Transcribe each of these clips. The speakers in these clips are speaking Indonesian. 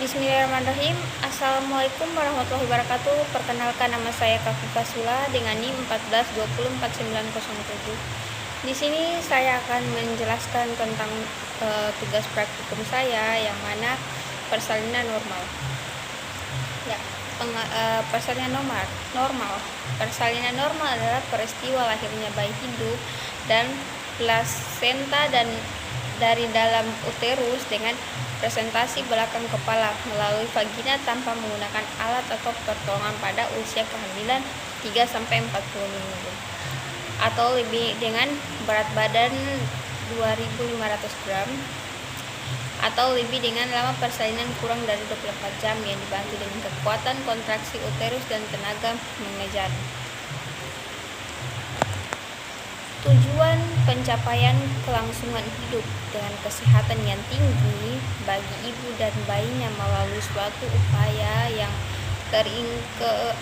Bismillahirrahmanirrahim. Assalamualaikum warahmatullahi wabarakatuh. Perkenalkan, nama saya Kafifah Sula dengan NIM 14204907. Di sini saya akan menjelaskan tentang tugas praktikum saya, yang mana persalinan normal. Ya, persalinan normal. Persalinan normal adalah peristiwa lahirnya bayi hidup dan plasenta dan dari dalam uterus dengan presentasi belakang kepala melalui vagina tanpa menggunakan alat atau pertolongan pada usia kehamilan 3-40 minggu atau lebih, dengan berat badan 2.500 gram atau lebih, dengan lama persalinan kurang dari 24 jam yang dibantu dengan kekuatan kontraksi uterus dan tenaga mengejar. Tujuan pencapaian kelangsungan hidup dengan kesehatan yang tinggi bagi ibu dan bayinya melalui suatu upaya yang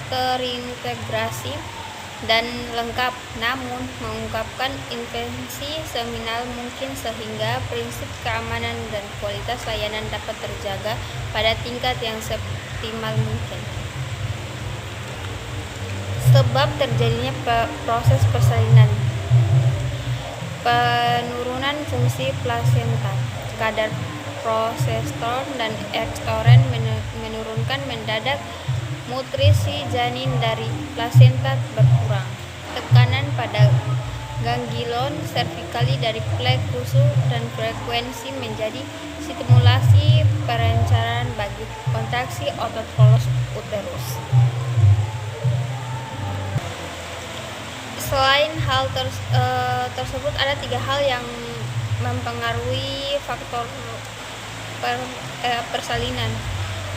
terintegrasi dan lengkap, namun mengungkapkan intensi seminimal mungkin sehingga prinsip keamanan dan kualitas layanan dapat terjaga pada tingkat yang seoptimal mungkin. Sebab terjadinya proses persalinan: penurunan fungsi plasenta, kadar progesteron dan estrogen menurunkan mendadak, nutrisi janin dari plasenta berkurang, tekanan pada ganglion cervicale dari plexus dan frekuensi menjadi stimulasi perencanaan bagi kontraksi otot polos uterus. Selain hal tersebut, ada 3 hal yang mempengaruhi faktor persalinan,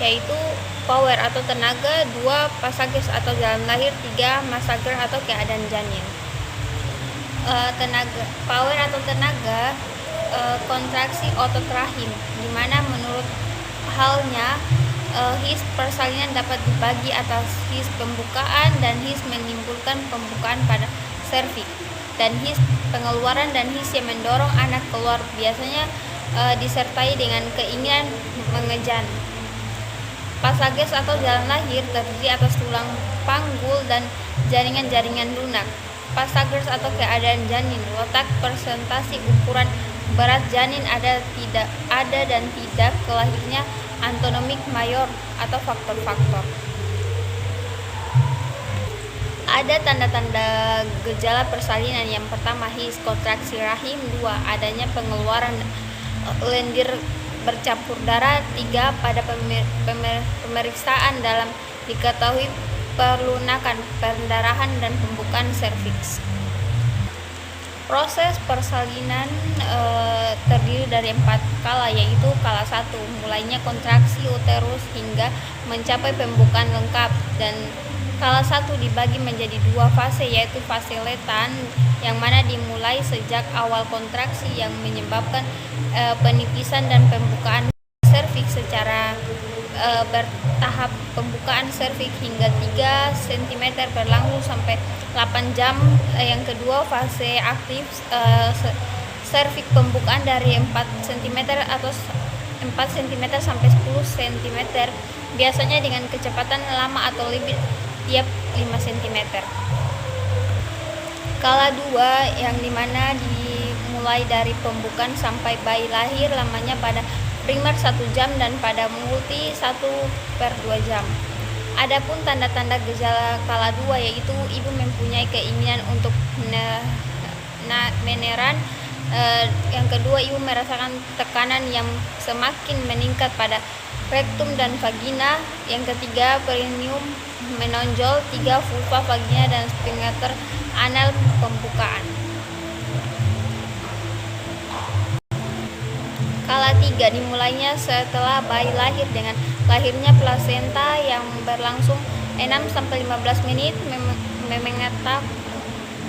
yaitu power atau tenaga, 2 passages atau jalan lahir, 3 massager atau keadaan janin. Power atau tenaga, kontraksi otot rahim, di mana menurut halnya his persalinan dapat dibagi atas his pembukaan dan his menimbulkan pembukaan pada serviks, dan his pengeluaran dan his yang mendorong anak keluar, biasanya disertai dengan keinginan mengejan. Passages atau jalan lahir terdiri atas tulang panggul dan jaringan-jaringan lunak. Passages atau keadaan janin, letak presentasi ukuran berat janin ada dan tidak kelahirnya anatomi mayor atau faktor-faktor. Ada tanda-tanda gejala persalinan. Yang pertama, his kontraksi rahim. 2 adanya pengeluaran lendir bercampur darah. 3 pada pemeriksaan dalam diketahui perlunakan, perdarahan dan pembukaan serviks. Proses persalinan terdiri dari 4 kala, yaitu kala 1, mulainya kontraksi uterus hingga mencapai pembukaan lengkap, dan kala 1 dibagi menjadi 2 fase, yaitu fase letan yang mana dimulai sejak awal kontraksi yang menyebabkan penipisan dan pembukaan serviks secara bertahap. Pembukaan serviks hingga 3 cm berlangsung sampai 8 jam. Yang kedua, fase aktif serviks, pembukaan dari 4 cm atau 4 cm sampai 10 cm, biasanya dengan kecepatan lama atau lebih tiap 5 cm. Kala 2, yang dimana dimulai dari pembukaan sampai bayi lahir, lamanya pada primer 1 jam dan pada multi 1/2 jam. Adapun tanda-tanda gejala kala 2, yaitu ibu mempunyai keinginan untuk meneran. Yang kedua, ibu merasakan tekanan yang semakin meningkat pada rektum dan vagina. Yang ketiga, perineum menonjol. 3 vulva, vagina dan sphincter anal pembukaan. Kala 3 dimulainya setelah bayi lahir dengan lahirnya plasenta yang berlangsung 6-15 menit.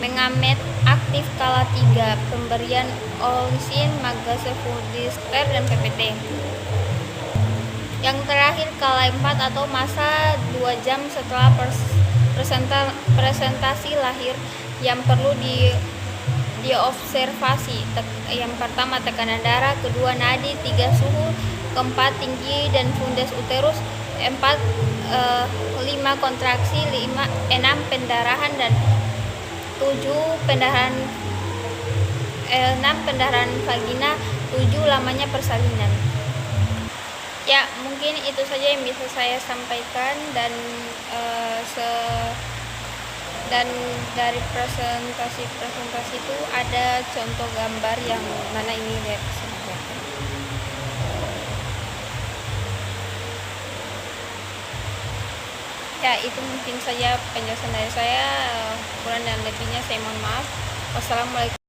Mengamet aktif kala 3, pemberian olisin, magnesium, fulvister dan PPT. Yang terakhir, kala 4 atau masa 2 jam setelah presentasi lahir, yang perlu diobservasi. Yang pertama, tekanan darah. Kedua, nadi. 3, suhu. keempat tinggi dan fundes uterus, 5 kontraksi, 6 pendarahan, dan 6 pendarahan vagina, 7 lamanya persalinan. Ya, mungkin itu saja yang bisa saya sampaikan, dan dari presentasi itu ada contoh gambar yang mana ini lihat saja. Ya, itu mungkin saja penjelasan dari saya. Kurang dan lebihnya saya mohon maaf. Wassalamualaikum.